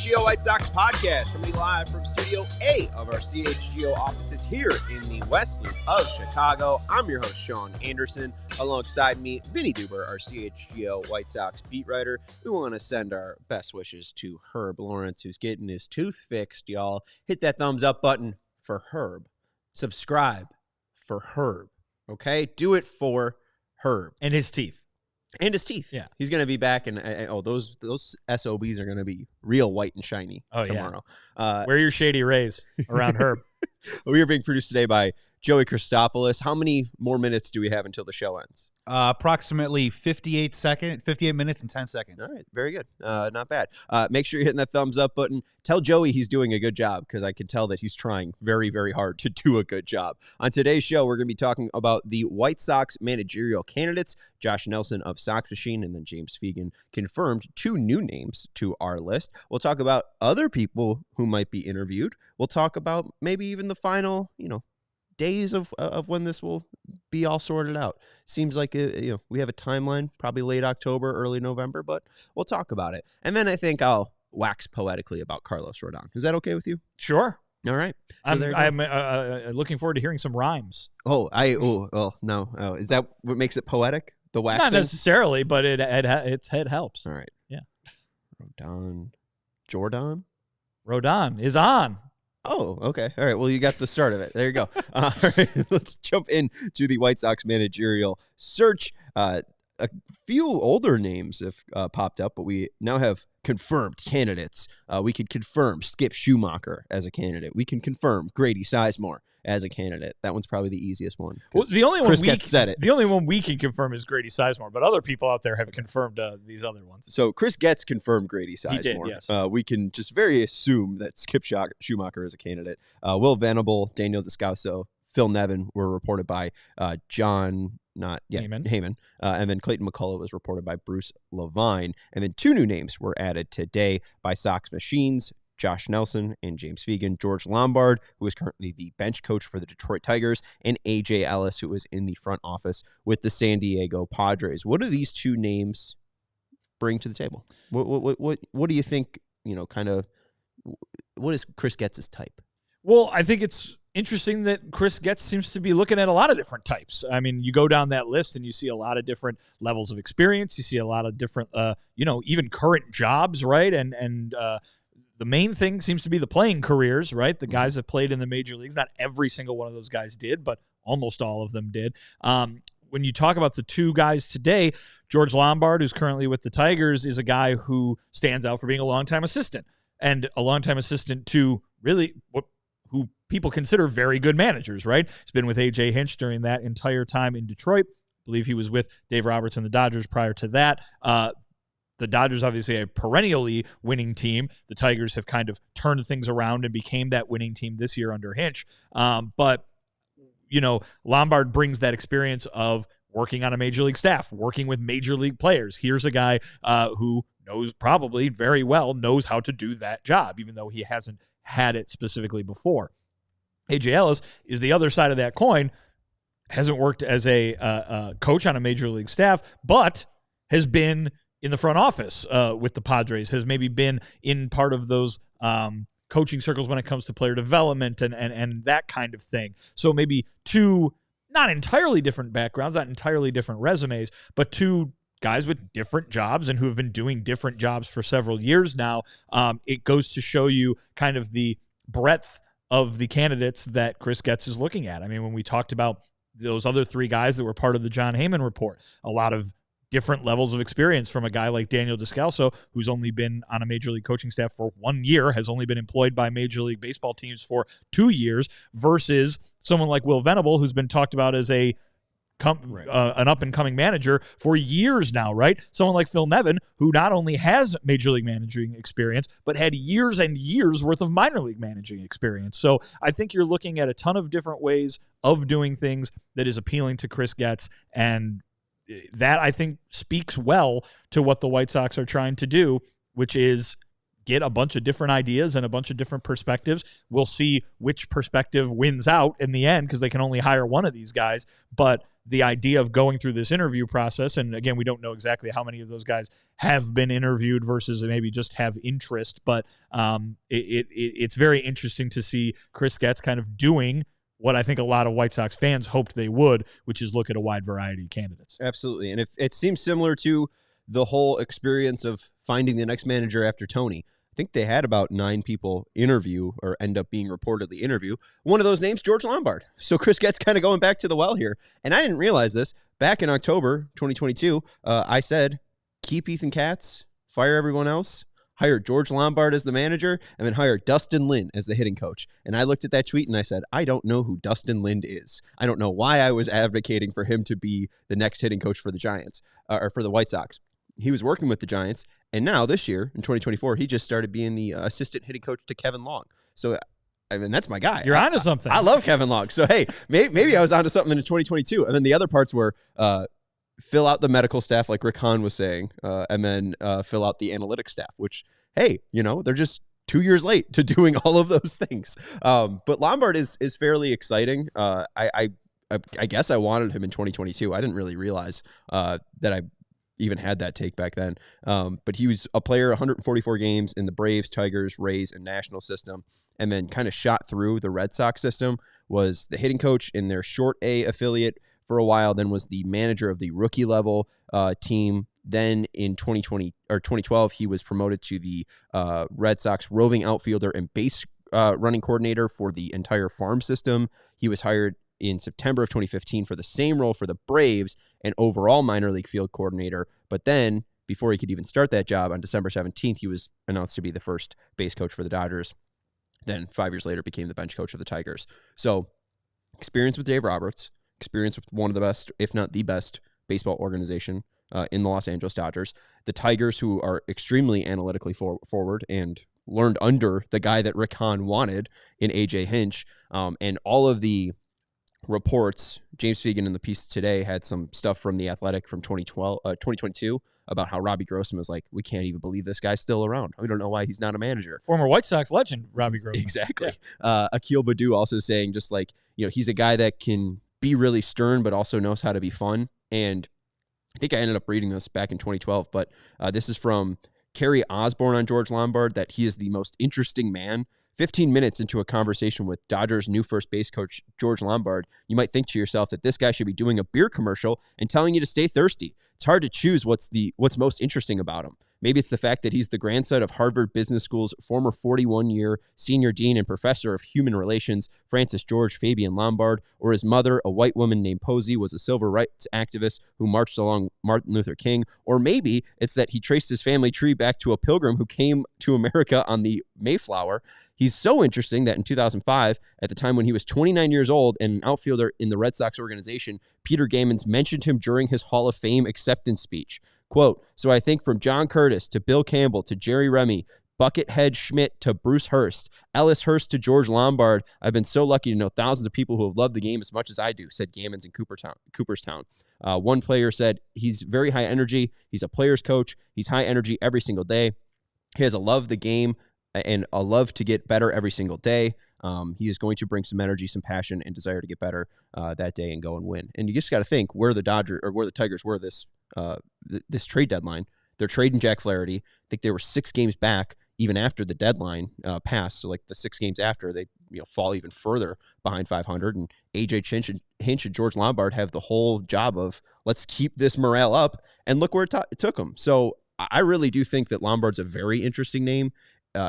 CHGO White Sox Podcast, coming live from Studio A of our CHGO offices here in the west loop of Chicago. I'm your host, Sean Anderson. Alongside me, Vinnie Duber, our CHGO White Sox beat writer. We want to send our best wishes to Herb Lawrence, who's getting his tooth fixed, y'all. Hit that thumbs up button for Herb. Subscribe for Herb, okay? Do it for Herb. And his teeth. And his teeth. Yeah. He's going to be back, and those SOBs are going to be real white and shiny tomorrow. Yeah. Wear your shady rays around Herb. We are being produced today by Joey Christopoulos. How many more minutes do we have until the show ends? Approximately 58 minutes and 10 seconds. All right. Very good. Not bad. Make sure you're hitting that thumbs up button. Tell Joey he's doing a good job, because I can tell that he's trying very, very hard to do a good job. On today's show, we're going to be talking about the White Sox managerial candidates. Josh Nelson of Sox Machine and then James Fegan confirmed 2 new names to our list. We'll talk about other people who might be interviewed. We'll talk about maybe even the final, days of when this will be all sorted out. Seems like we have a timeline, probably late October, early November, but we'll talk about it. And then I think I'll wax poetically about Carlos Rodon. Is that okay with you? Sure. All right. So I'm looking forward to hearing some rhymes. No. Is that what makes it poetic? The waxing? Not necessarily, but it helps. All right. Yeah. Jordan is on. Oh, okay. All right. Well, you got the start of it. There you go. All right. Let's jump into the White Sox managerial search. A few older names have popped up, but we now have confirmed candidates. We could confirm Skip Schumacher as a candidate. We can confirm Grady Sizemore as a candidate. That one's probably the easiest one. Well, the only Chris one Getz said it. The only one we can confirm is Grady Sizemore, but other people out there have confirmed these other ones. So Chris Getz confirmed Grady Sizemore. He did, yes. We can just very assume that Skip Schumacher is a candidate. Will Venable, Daniel Descalso, Phil Nevin were reported by Heyman. And then Clayton McCullough was reported by Bruce Levine. And then 2 new names were added today by Sox Machines, Josh Nelson and James Fegan, George Lombard, who is currently the bench coach for the Detroit Tigers, and AJ Ellis, who is in the front office with the San Diego Padres. What do these 2 names bring to the table? What do you think, what is Chris Getz's type? Well, I think it's interesting that Chris Getz seems to be looking at a lot of different types. I mean, you go down that list and you see a lot of different levels of experience. You see a lot of different, even current jobs, right? And the main thing seems to be the playing careers, right? The guys that played in the major leagues. Not every single one of those guys did, but almost all of them did. When you talk about the 2 guys today, George Lombard, who's currently with the Tigers, is a guy who stands out for being a longtime assistant, and a longtime assistant to really who people consider very good managers, right? He's been with AJ Hinch during that entire time in Detroit. I believe he was with Dave Roberts and the Dodgers prior to that. The Dodgers obviously a perennially winning team. The Tigers have kind of turned things around and became that winning team this year under Hinch. But Lombard brings that experience of working on a major league staff, working with major league players. Here's a guy who probably very well knows how to do that job, even though he hasn't had it specifically before. AJ Ellis is the other side of that coin, hasn't worked as a coach on a major league staff, but has been in the front office with the Padres, has maybe been in part of those coaching circles when it comes to player development and that kind of thing. So maybe 2 not entirely different backgrounds, not entirely different resumes, but 2 guys with different jobs and who have been doing different jobs for several years now. It goes to show you kind of the breadth of the candidates that Chris Getz is looking at. I mean, when we talked about those other 3 guys that were part of the John Heyman report, a lot of different levels of experience from a guy like Daniel Descalso, who's only been on a major league coaching staff for 1 year, has only been employed by Major League Baseball teams for 2 years, versus someone like Will Venable, who's been talked about as an up-and-coming manager for years now, right? Someone like Phil Nevin, who not only has Major League managing experience, but had years and years worth of minor league managing experience. So I think you're looking at a ton of different ways of doing things that is appealing to Chris Getz, and that, I think, speaks well to what the White Sox are trying to do, which is get a bunch of different ideas and a bunch of different perspectives. We'll see which perspective wins out in the end because they can only hire one of these guys. But the idea of going through this interview process, and again, we don't know exactly how many of those guys have been interviewed versus maybe just have interest, but it's very interesting to see Chris Getz kind of doing what I think a lot of White Sox fans hoped they would, which is look at a wide variety of candidates. Absolutely. And if it seems similar to the whole experience of finding the next manager after Tony. I think they had about 9 people interview or end up being reportedly interview. One of those names, George Lombard. So Chris Getz kind of going back to the well here. And I didn't realize this. Back in October 2022, I said, keep Ethan Katz, fire everyone else, hire George Lombard as the manager, and then hire Dustin Lind as the hitting coach. And I looked at that tweet and I said, I don't know who Dustin Lind is. I don't know why I was advocating for him to be the next hitting coach for the Giants or for the White Sox. He was working with the Giants, and now this year, in 2024, he just started being the assistant hitting coach to Kevin Long. So, I mean, that's my guy. You're onto something. I love Kevin Long. So, hey, maybe I was onto something in 2022. And then the other parts were fill out the medical staff, like Rick Hahn was saying, and then fill out the analytics staff, which, hey, they're just 2 years late to doing all of those things. But Lombard is fairly exciting. I guess I wanted him in 2022. I didn't really realize that I even had that take back then. But he was a player, 144 games in the Braves, Tigers, Rays, and National system, and then kind of shot through the Red Sox system, was the hitting coach in their Short A affiliate for a while, then was the manager of the rookie level team. Then in 2012, he was promoted to the Red Sox roving outfielder and base running coordinator for the entire farm system. He was hired in September of 2015 for the same role for the Braves and overall minor league field coordinator. But then, before he could even start that job, on December 17th, he was announced to be the first base coach for the Dodgers. Then 5 years later, became the bench coach of the Tigers. So experience with Dave Roberts, experience with one of the best, if not the best, baseball organization in the Los Angeles Dodgers. The Tigers, who are extremely analytically forward and learned under the guy that Rick Hahn wanted in AJ Hinch. And all of the reports, James Fegan in the piece today had some stuff from The Athletic from 2022 about how Robbie Grossman was like, we can't even believe this guy's still around. We don't know why he's not a manager. Former White Sox legend, Robbie Grossman. Exactly. Yeah. Akil Baddoo also saying just like, he's a guy that can be really stern, but also knows how to be fun. And I think I ended up reading this back in 2012, but this is from Kerry Osborne on George Lombard, that he is the most interesting man. 15 minutes into a conversation with Dodgers' new first base coach, George Lombard, you might think to yourself that this guy should be doing a beer commercial and telling you to stay thirsty. It's hard to choose what's most interesting about him. Maybe it's the fact that he's the grandson of Harvard Business School's former 41-year senior dean and professor of human relations, Francis George Fabian Lombard, or his mother, a white woman named Posey, was a civil rights activist who marched along Martin Luther King. Or maybe it's that he traced his family tree back to a pilgrim who came to America on the Mayflower. He's so interesting that in 2005, at the time when he was 29 years old and an outfielder in the Red Sox organization, Peter Gammons mentioned him during his Hall of Fame acceptance speech. Quote, so I think from John Curtis to Bill Campbell to Jerry Remy, Buckethead Schmidt to Bruce Hurst, Ellis Hurst to George Lombard, I've been so lucky to know thousands of people who have loved the game as much as I do, said Gammons in Cooperstown. One player said, he's very high energy. He's a player's coach. He's high energy every single day. He has a love of the game and a love to get better every single day. He is going to bring some energy, some passion, and desire to get better that day and go and win. And you just got to think where the Tigers were this trade deadline. They're trading Jack Flaherty. I think they were 6 games back even after the deadline passed. So like the 6 games after, they fall even further behind 500. And AJ Hinch and George Lombard have the whole job of let's keep this morale up. And look where it took them. So I really do think that Lombard's a very interesting name.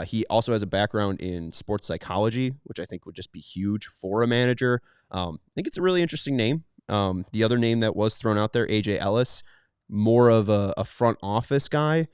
He also has a background in sports psychology, which I think would just be huge for a manager. I think it's a really interesting name. The other name that was thrown out there, AJ Ellis, more of a front office guy.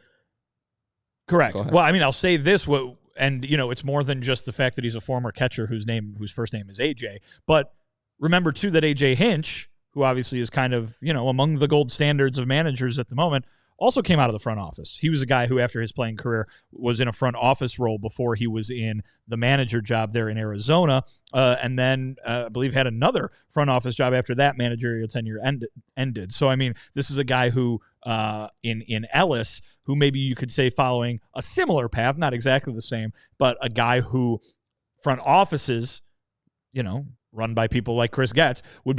Correct. Well, I mean, I'll say this, and it's more than just the fact that he's a former catcher whose first name is AJ. But remember too that AJ Hinch, who obviously is kind of among the gold standards of managers at the moment, also came out of the front office. He was a guy who, after his playing career, was in a front office role before he was in the manager job there in Arizona, and then I believe had another front office job after that managerial tenure ended. So, I mean, this is a guy who, in Ellis, who maybe you could say following a similar path, not exactly the same, but a guy who front offices, run by people like Chris Getz, would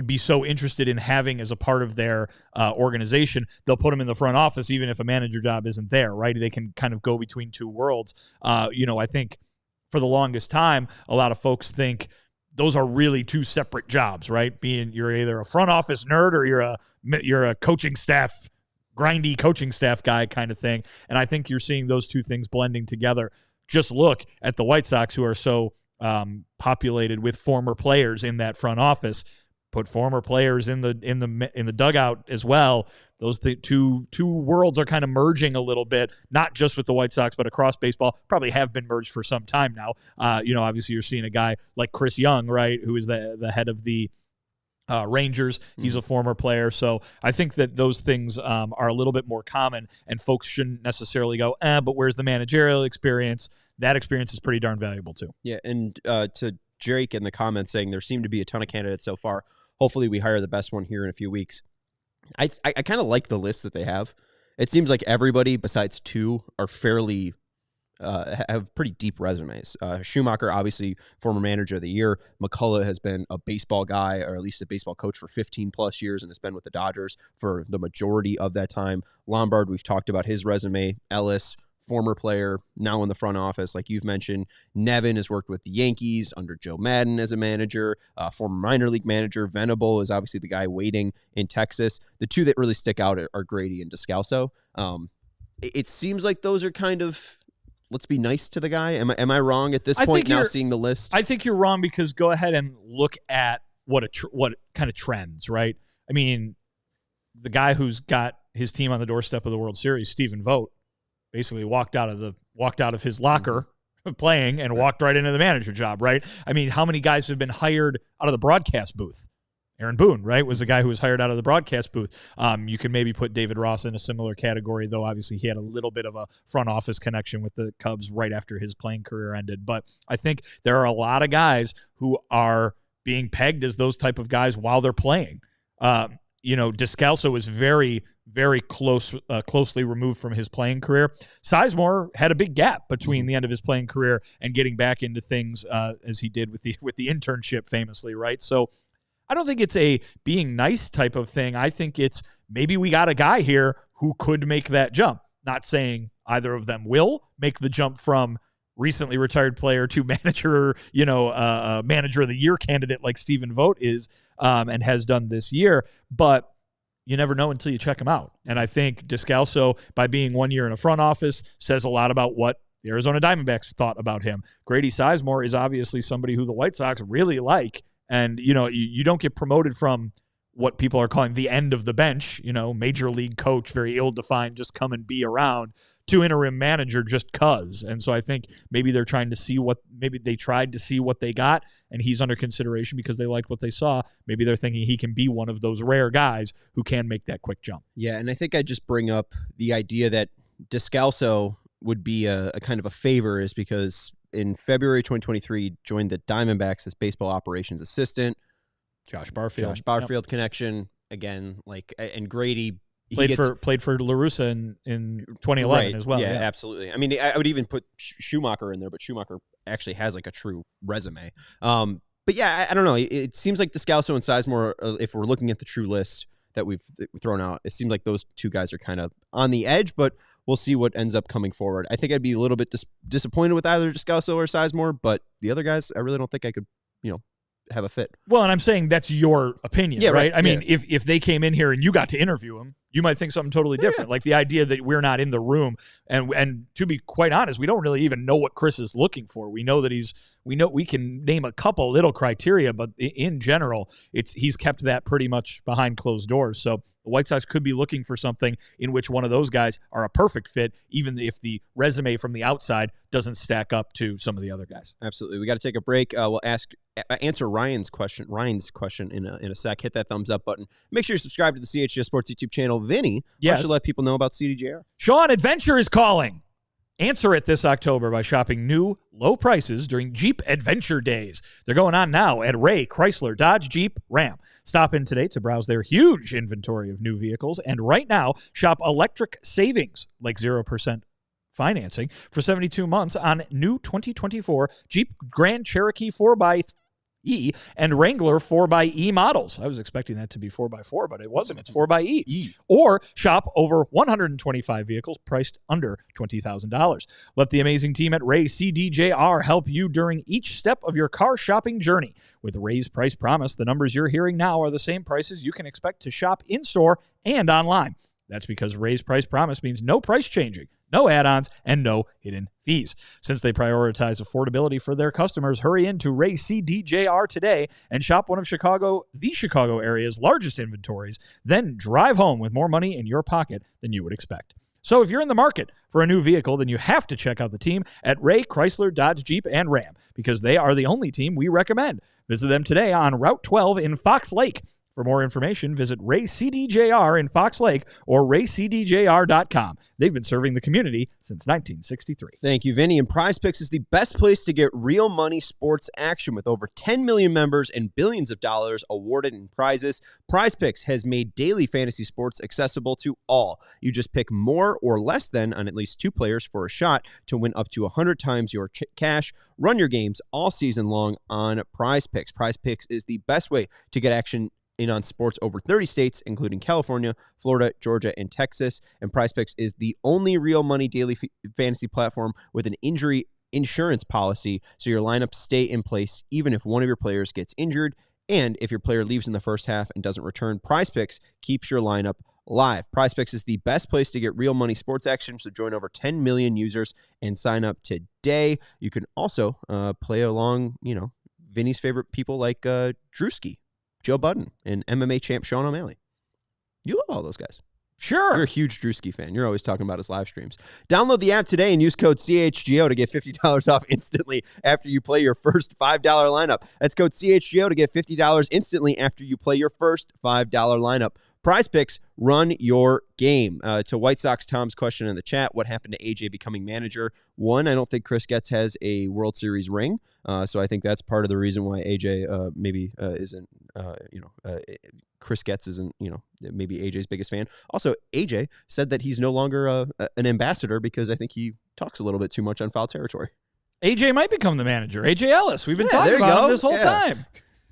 be so interested in having as a part of their organization. They'll put him in the front office even if a manager job isn't there, right? They can kind of go between two worlds. I think for the longest time, a lot of folks think those are really two separate jobs, right? Being you're either a front office nerd or you're a coaching staff, grindy coaching staff guy kind of thing. And I think you're seeing those two things blending together. Just look at the White Sox, who are so populated with former players in that front office. Put former players in the dugout as well. Those two worlds are kind of merging a little bit, not just with the White Sox, but across baseball. Probably have been merged for some time now. Obviously you're seeing a guy like Chris Young, right, who is the head of the Rangers. He's a former player. So I think that those things are a little bit more common, and folks shouldn't necessarily go, but where's the managerial experience? That experience is pretty darn valuable too. Yeah, and to Jake in the comments saying there seem to be a ton of candidates so far. Hopefully we hire the best one here in a few weeks. I kind of like the list that they have. It seems like everybody besides two are fairly have pretty deep resumes. Schumacher, obviously former manager of the year. McCullough has been a baseball guy, or at least a baseball coach for 15 plus years, and has been with the Dodgers for the majority of that time. Lombard, we've talked about his resume. Ellis, former player, now in the front office, like you've mentioned. Nevin has worked with the Yankees under Joe Madden as a manager, former minor league manager. Venable is obviously the guy waiting in Texas. The two that really stick out are Grady and Descalso. It seems like those are kind of, let's be nice to the guy. Am I wrong at this point now seeing the list? I think you're wrong, because go ahead and look at what kind of trends, right? I mean, the guy who's got his team on the doorstep of the World Series, Stephen Vogt, basically walked out of his locker playing and walked right into the manager job, right? I mean, how many guys have been hired out of the broadcast booth? Aaron Boone, right, was the guy who was hired out of the broadcast booth. You can maybe put David Ross in a similar category, though obviously he had a little bit of a front office connection with the Cubs right after his playing career ended. But I think there are a lot of guys who are being pegged as those type of guys while they're playing. Descalso is very, very closely removed from his playing career. Sizemore had a big gap between the end of his playing career and getting back into things as he did with the internship famously, right? So I don't think it's a being nice type of thing. I think it's maybe we got a guy here who could make that jump. Not saying either of them will make the jump from recently retired player to manager, manager of the year candidate like Stephen Vogt is and has done this year. But you never know until you check him out. And I think Descalso, by being 1 year in a front office, says a lot about what the Arizona Diamondbacks thought about him. Grady Sizemore is obviously somebody who the White Sox really like. And, you don't get promoted from what people are calling the end of the bench, major league coach, very ill-defined, just come and be around, to interim manager just cuz. And so I think maybe they tried to see what they got, and he's under consideration because they liked what they saw. Maybe they're thinking he can be one of those rare guys who can make that quick jump. Yeah, and I think I just bring up the idea that Descalso would be a kind of a favor is because in February 2023 joined the Diamondbacks as baseball operations assistant. Josh Barfield Yep. Connection again, and Grady played for La Russa in 2011 right, as well. Yeah, absolutely. I mean, I would even put Schumacher in there, but Schumacher actually has a true resume. But yeah, I don't know. It seems like Descalso and Sizemore, if we're looking at the true list that we've thrown out, it seems like those two guys are kind of on the edge, but we'll see what ends up coming forward. I think I'd be a little bit disappointed with either Descalso or Sizemore, but the other guys, I really don't think I could, have a fit. Well, and I'm saying that's your opinion, yeah, right? I mean, if they came in here and you got to interview him, you might think something totally different. Like the idea that we're not in the room, and to be quite honest, we don't really even know what Chris is looking for. We know that we can name a couple little criteria, but in general, he's kept that pretty much behind closed doors. So the White Sox could be looking for something in which one of those guys are a perfect fit, even if the resume from the outside doesn't stack up to some of the other guys. Absolutely. We got to take a break. We'll answer Ryan's question in a sec. Hit that thumbs up button. Make sure you subscribe to the CHGO Sports YouTube channel. Vinny, why don't you let people know about CDJR? Sean, Adventure is calling. Answer it this October by shopping new, low prices during Jeep Adventure Days. They're going on now at Ray, Chrysler, Dodge, Jeep, Ram. Stop in today to browse their huge inventory of new vehicles. And right now, shop electric savings, like 0% financing, for 72 months on new 2024 Jeep Grand Cherokee 4xE and Wrangler 4xE models. I was expecting that to be 4x4, but it wasn't. It's 4xE. Or shop over 125 vehicles priced under $20,000. Let the amazing team at Ray CDJR help you during each step of your car shopping journey. With Ray's Price Promise, the numbers you're hearing now are the same prices you can expect to shop in-store and online. That's because Ray's Price Promise means no price changing, no add-ons, and no hidden fees. Since they prioritize affordability for their customers, hurry into Ray CDJR today and shop one of the Chicago area's largest inventories, then drive home with more money in your pocket than you would expect. So if you're in the market for a new vehicle, then you have to check out the team at Ray, Chrysler, Dodge, Jeep, and Ram, because they are the only team we recommend. Visit them today on Route 12 in Fox Lake. For more information, visit Ray CDJR in Fox Lake or raycdjr.com. They've been serving the community since 1963. Thank you, Vinny. And PrizePicks is the best place to get real money sports action with over 10 million members and billions of dollars awarded in prizes. PrizePicks has made daily fantasy sports accessible to all. You just pick more or less than on at least two players for a shot to win up to 100 times your cash. Run your games all season long on PrizePicks. PrizePicks is the best way to get action in on sports over 30 states, including California, Florida, Georgia, and Texas. And PrizePicks is the only real money daily fantasy platform with an injury insurance policy, so your lineups stay in place even if one of your players gets injured. And if your player leaves in the first half and doesn't return, PrizePicks keeps your lineup live. PrizePicks is the best place to get real money sports action, so join over 10 million users and sign up today. You can also play along, Vinny's favorite people like Drewski, Joe Budden, and MMA champ Sean O'Malley. You love all those guys. Sure. You're a huge Drewski fan. You're always talking about his live streams. Download the app today and use code CHGO to get $50 off instantly after you play your first $5 lineup. That's code CHGO to get $50 instantly after you play your first $5 lineup. PrizePicks, run your game. To White Sox Tom's question in the chat, what happened to AJ becoming manager? One, I don't think Chris Getz has a World Series ring, so I think that's part of the reason why AJ maybe isn't, Chris Getz isn't, maybe AJ's biggest fan. Also, AJ said that he's no longer an ambassador because I think he talks a little bit too much on foul territory. AJ might become the manager. AJ Ellis. We've been talking about him this whole time.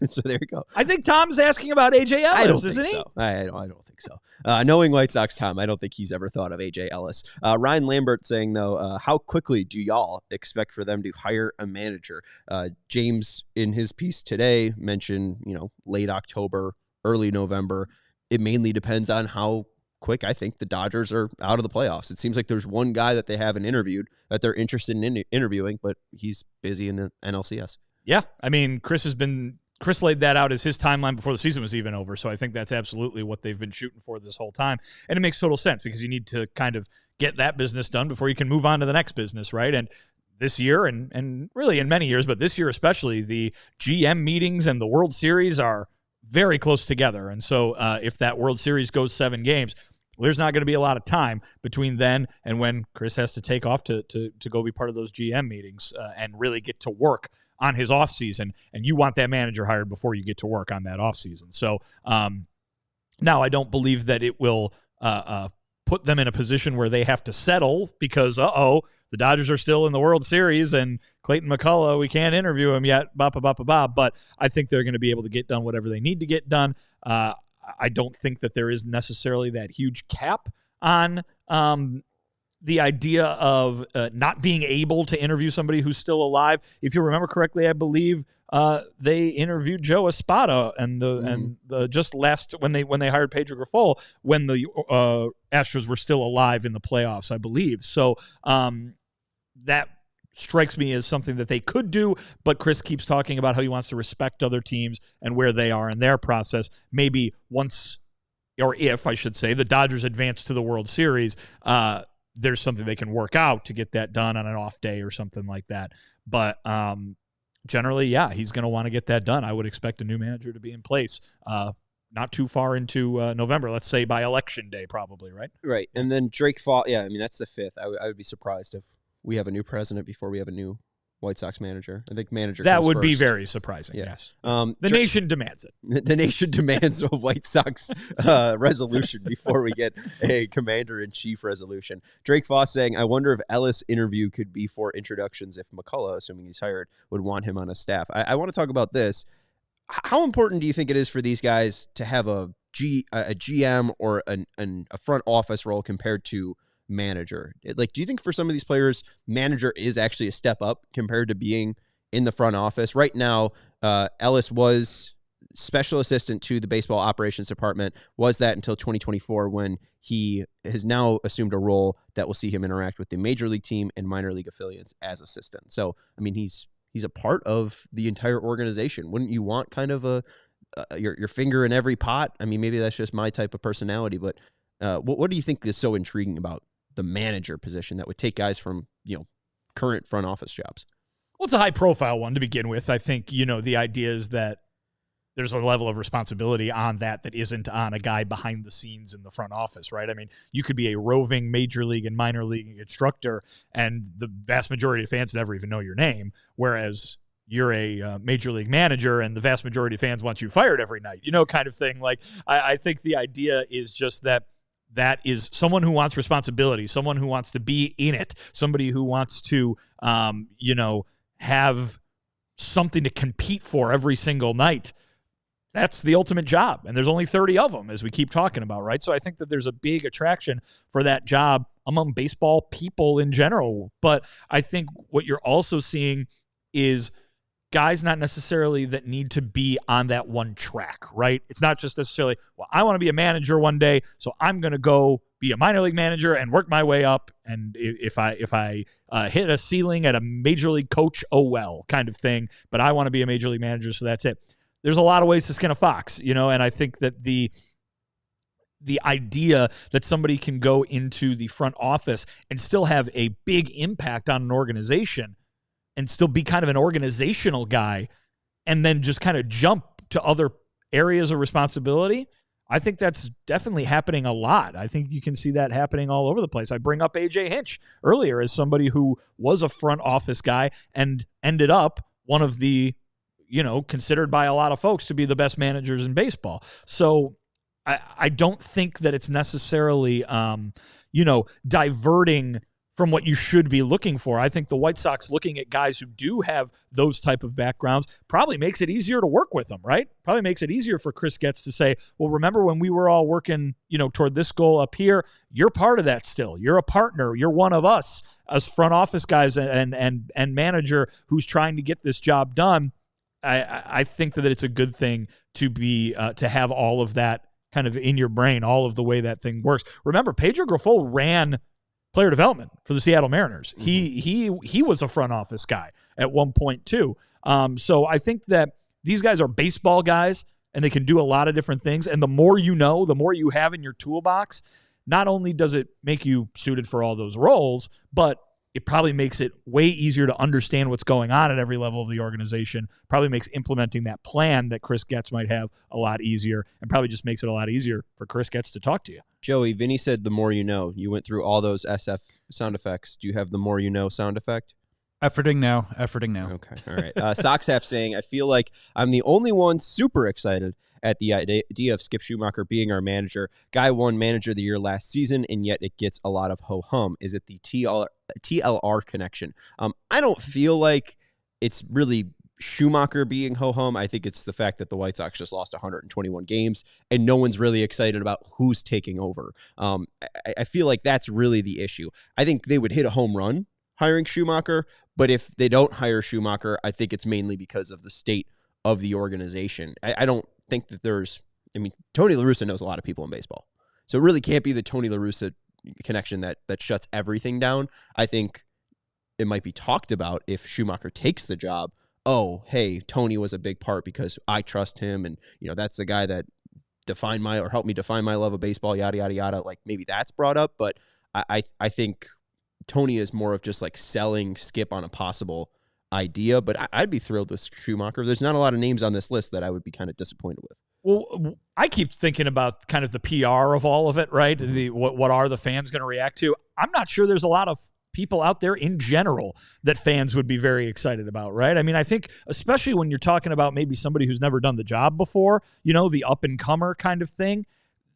So there you go. I think Tom's asking about AJ Ellis, isn't he? So. I don't think so. Knowing White Sox Tom, I don't think he's ever thought of AJ Ellis. Ryan Lambert saying, though, how quickly do y'all expect for them to hire a manager? James, in his piece today, mentioned, late October, early November. It mainly depends on how quick I think the Dodgers are out of the playoffs. It seems like there's one guy that they haven't interviewed that they're interested in interviewing, but he's busy in the NLCS. Yeah, I mean, Chris laid that out as his timeline before the season was even over, so I think that's absolutely what they've been shooting for this whole time. And it makes total sense because you need to kind of get that business done before you can move on to the next business, right? And this year, and really in many years, but this year especially, the GM meetings and the World Series are very close together. And so if that World Series goes 7 games, there's not going to be a lot of time between then and when Chris has to take off to go be part of those GM meetings and really get to work on his offseason. And you want that manager hired before you get to work on that offseason. So now I don't believe that it will put them in a position where they have to settle because, the Dodgers are still in the World Series and Clayton McCullough, we can't interview him yet, but I think they're going to be able to get done whatever they need to get done. I don't think that there is necessarily that huge cap on the idea of not being able to interview somebody who's still alive. If you remember correctly, I believe they interviewed Joe Espada and the just last when they hired Pedro Grifol when the Astros were still alive in the playoffs, I believe. So that strikes me as something that they could do, but Chris keeps talking about how he wants to respect other teams and where they are in their process. Maybe once, or if, I should say, the Dodgers advance to the World Series, there's something they can work out to get that done on an off day or something like that. But generally, yeah, he's going to want to get that done. I would expect a new manager to be in place not too far into November, let's say by election day probably, right? Right. And then Drake Fall, that's the 5th. I would be surprised if we have a new president before we have a new White Sox manager. I think manager that comes would first. be very surprising. Yeah. Yes. The nation demands it. The nation demands a White Sox resolution before we get a commander-in-chief resolution. Drake Foss saying, I wonder if Ellis' interview could be for introductions if McCullough, assuming he's hired, would want him on his staff. I want to talk about this. How important do you think it is for these guys to have a GM or a front office role compared to manager? Like, do you think for some of these players, manager is actually a step up compared to being in the front office? Right now, Ellis was special assistant to the baseball operations department, was that until 2024 when he has now assumed a role that will see him interact with the major league team and minor league affiliates as assistant. So, I mean, he's a part of the entire organization. Wouldn't you want kind of your finger in every pot? I mean, maybe that's just my type of personality, but what do you think is so intriguing about the manager position that would take guys from, current front office jobs? Well, it's a high profile one to begin with. I think, the idea is that there's a level of responsibility on that isn't on a guy behind the scenes in the front office, right? I mean, you could be a roving major league and minor league instructor, and the vast majority of fans never even know your name, whereas you're a major league manager and the vast majority of fans want you fired every night, kind of thing. Like, I think the idea is just that is someone who wants responsibility, someone who wants to be in it, somebody who wants to, have something to compete for every single night. That's the ultimate job. And there's only 30 of them, as we keep talking about, right? So I think that there's a big attraction for that job among baseball people in general. But I think what you're also seeing is guys not necessarily that need to be on that one track, right? It's not just necessarily, well, I want to be a manager one day, so I'm going to go be a minor league manager and work my way up. And if I hit a ceiling at a major league coach, oh well, kind of thing. But I want to be a major league manager, so that's it. There's a lot of ways to skin a fox, and I think that the idea that somebody can go into the front office and still have a big impact on an organization and still be kind of an organizational guy and then just kind of jump to other areas of responsibility, I think that's definitely happening a lot. I think you can see that happening all over the place. I bring up AJ Hinch earlier as somebody who was a front office guy and ended up one of the, considered by a lot of folks to be the best managers in baseball. So I don't think that it's necessarily, diverting from what you should be looking for. I think the White Sox looking at guys who do have those type of backgrounds probably makes it easier to work with them, right? Probably makes it easier for Chris Getz to say, well, remember when we were all working, toward this goal up here, you're part of that still. You're a partner. You're one of us as front office guys and manager who's trying to get this job done. I think that it's a good thing to be to have all of that kind of in your brain, all of the way that thing works. Remember, Pedro Grifol ran player development for the Seattle Mariners. Mm-hmm. He was a front office guy at one point too. So I think that these guys are baseball guys and they can do a lot of different things. And the more you know, the more you have in your toolbox, not only does it make you suited for all those roles, but it probably makes it way easier to understand what's going on at every level of the organization, probably makes implementing that plan that Chris Getz might have a lot easier, and probably just makes it a lot easier for Chris Getz to talk to you. Joey, Vinny said the more you know. You went through all those SF sound effects. Do you have the more you know sound effect? Efforting now. Okay, all right. Soxhap saying, I feel like I'm the only one super excited at the idea of Skip Schumacher being our manager. Guy won Manager of the Year last season, and yet it gets a lot of ho-hum. Is it the TLR connection? I don't feel like it's really Schumacher being ho-hum. I think it's the fact that the White Sox just lost 121 games, and no one's really excited about who's taking over. I feel like that's really the issue. I think they would hit a home run hiring Schumacher, but if they don't hire Schumacher, I think it's mainly because of the state of the organization. I don't think that Tony La Russa knows a lot of people in baseball. So it really can't be the Tony La Russa connection that shuts everything down. I think it might be talked about if Schumacher takes the job. Oh, hey, Tony was a big part because I trust him. And, that's the guy that helped me define my love of baseball, yada, yada, yada. Like maybe that's brought up, but I think Tony is more of just like selling Skip on a possible idea, but I'd be thrilled with Schumacher. There's not a lot of names on this list that I would be kind of disappointed with. Well, I keep thinking about kind of the PR of all of it, right? What are the fans going to react to? I'm not sure there's a lot of people out there in general that fans would be very excited about, right? I mean, I think especially when you're talking about maybe somebody who's never done the job before, the up-and-comer kind of thing,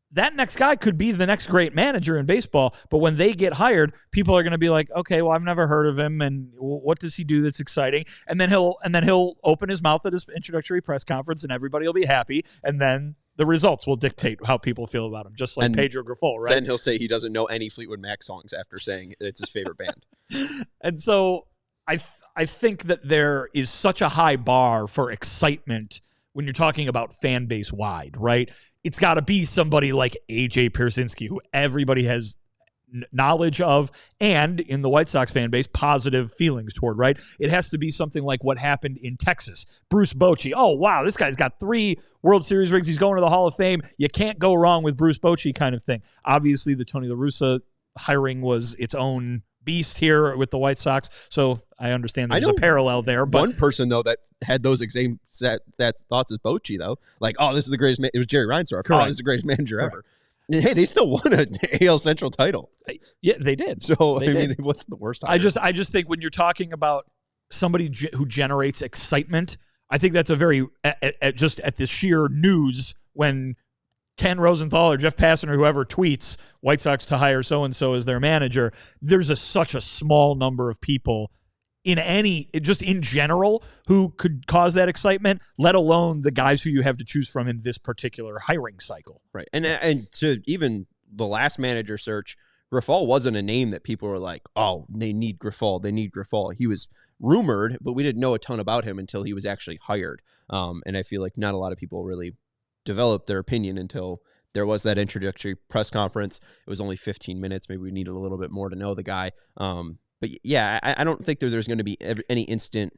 that next guy could be the next great manager in baseball, but when they get hired, people are going to be like, okay, well, I've never heard of him, and what does he do that's exciting? And then he'll open his mouth at his introductory press conference, and everybody will be happy, and then the results will dictate how people feel about him, just like Pedro Grifol, right? Then he'll say he doesn't know any Fleetwood Mac songs after saying it's his favorite band. And so I think that there is such a high bar for excitement when you're talking about fan base wide, right? It's got to be somebody like AJ Pierzynski, who everybody has knowledge of, and in the White Sox fan base, positive feelings toward, right? It has to be something like what happened in Texas. Bruce Bochy. Oh, wow, this guy's got 3 World Series rings. He's going to the Hall of Fame. You can't go wrong with Bruce Bochy kind of thing. Obviously, the Tony La Russa hiring was its own beast here with the White Sox, so I understand there's a parallel there. But one person, though, that had those same thoughts as Bochy, though, like, oh, this is the greatest it was Jerry Reinsdorf. Correct. Oh, this is the greatest manager ever. And, hey, they still won an AL Central title. Yeah, they did. So, I mean, what's the worst time? I just think when you're talking about somebody who generates excitement, I think that's a very, just at the sheer news when Ken Rosenthal or Jeff Passan or whoever tweets White Sox to hire so-and-so as their manager, there's such a small number of people just in general who could cause that excitement, let alone the guys who you have to choose from in this particular hiring cycle. Right. And to even the last manager search, Grifol wasn't a name that people were like, oh, they need Grifol. He was rumored, but we didn't know a ton about him until he was actually hired. And I feel like not a lot of people really developed their opinion until there was that introductory press conference. It was only 15 minutes. Maybe we needed a little bit more to know the guy. But yeah, I don't think there's going to be any instant,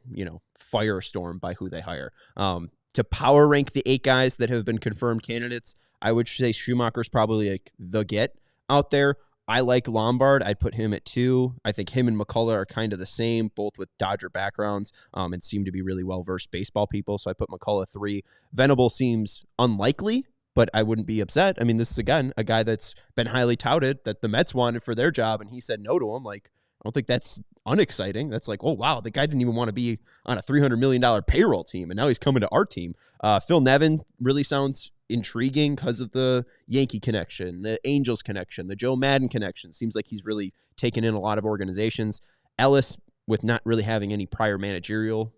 firestorm by who they hire. To power rank the 8 guys that have been confirmed candidates, I would say Schumacher's probably like the get out there. I like Lombard. I'd put him at 2. I think him and McCullough are kind of the same, both with Dodger backgrounds, and seem to be really well-versed baseball people. So I put McCullough 3. Venable seems unlikely, but I wouldn't be upset. I mean, this is, again, a guy that's been highly touted that the Mets wanted for their job, and he said no to him. Like, I don't think that's unexciting. That's like, oh, wow, the guy didn't even want to be on a $300 million payroll team, and now he's coming to our team. Phil Nevin really sounds intriguing because of the Yankee connection, the Angels connection, the Joe Madden connection. Seems like he's really taken in a lot of organizations. Ellis, with not really having any prior managerial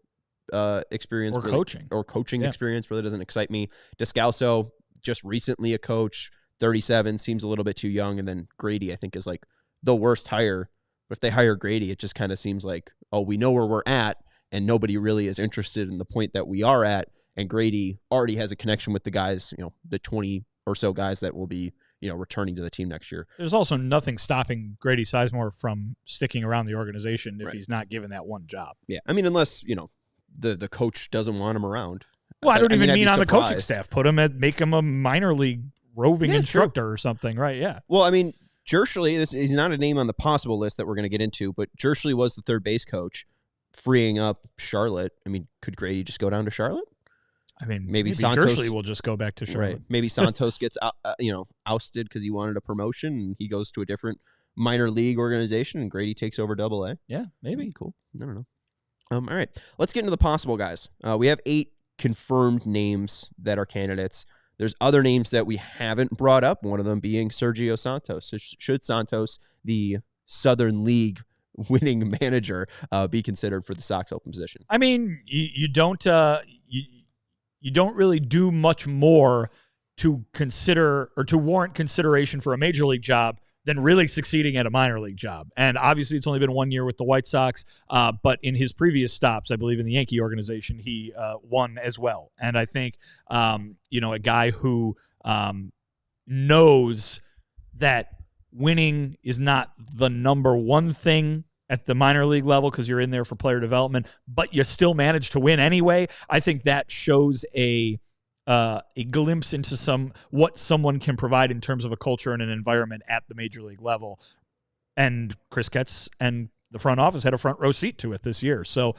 experience or coaching experience, really doesn't excite me. Descalso, just recently a coach, 37, seems a little bit too young. And then Grady, I think, is like the worst hire. But if they hire Grady, it just kind of seems like, oh, we know where we're at, and nobody really is interested in the point that we are at. And Grady already has a connection with the guys, the 20 or so guys that will be, returning to the team next year. There's also nothing stopping Grady Sizemore from sticking around the organization if he's not given that one job. Yeah, I mean, unless, the coach doesn't want him around. Well, I don't even mean on the coaching staff. Make him a minor league roving instructor or something, right? Yeah. Well, I mean, Jerschley, he's not a name on the possible list that we're going to get into, but Jerschley was the third base coach, freeing up Charlotte. I mean, could Grady just go down to Charlotte? I mean, maybe Santos Jerschley will just go back to Charlotte. Right. Maybe Santos gets ousted because he wanted a promotion, and he goes to a different minor league organization, and Grady takes over AA. Yeah, maybe. Cool. I don't know. All right, let's get into the possible guys. We have 8 confirmed names that are candidates. There's other names that we haven't brought up, one of them being Sergio Santos. So should Santos, the Southern League winning manager, be considered for the Sox open position? I mean, you don't really do much more to consider or to warrant consideration for a major league job than really succeeding at a minor league job. And obviously it's only been 1 year with the White Sox, but in his previous stops, I believe in the Yankee organization, he won as well. And I think, a guy who knows that winning is not the number one thing at the minor league level because you're in there for player development, but you still manage to win anyway. I think that shows a glimpse into what someone can provide in terms of a culture and an environment at the major league level. And Chris Getz and the front office had a front row seat to it this year. So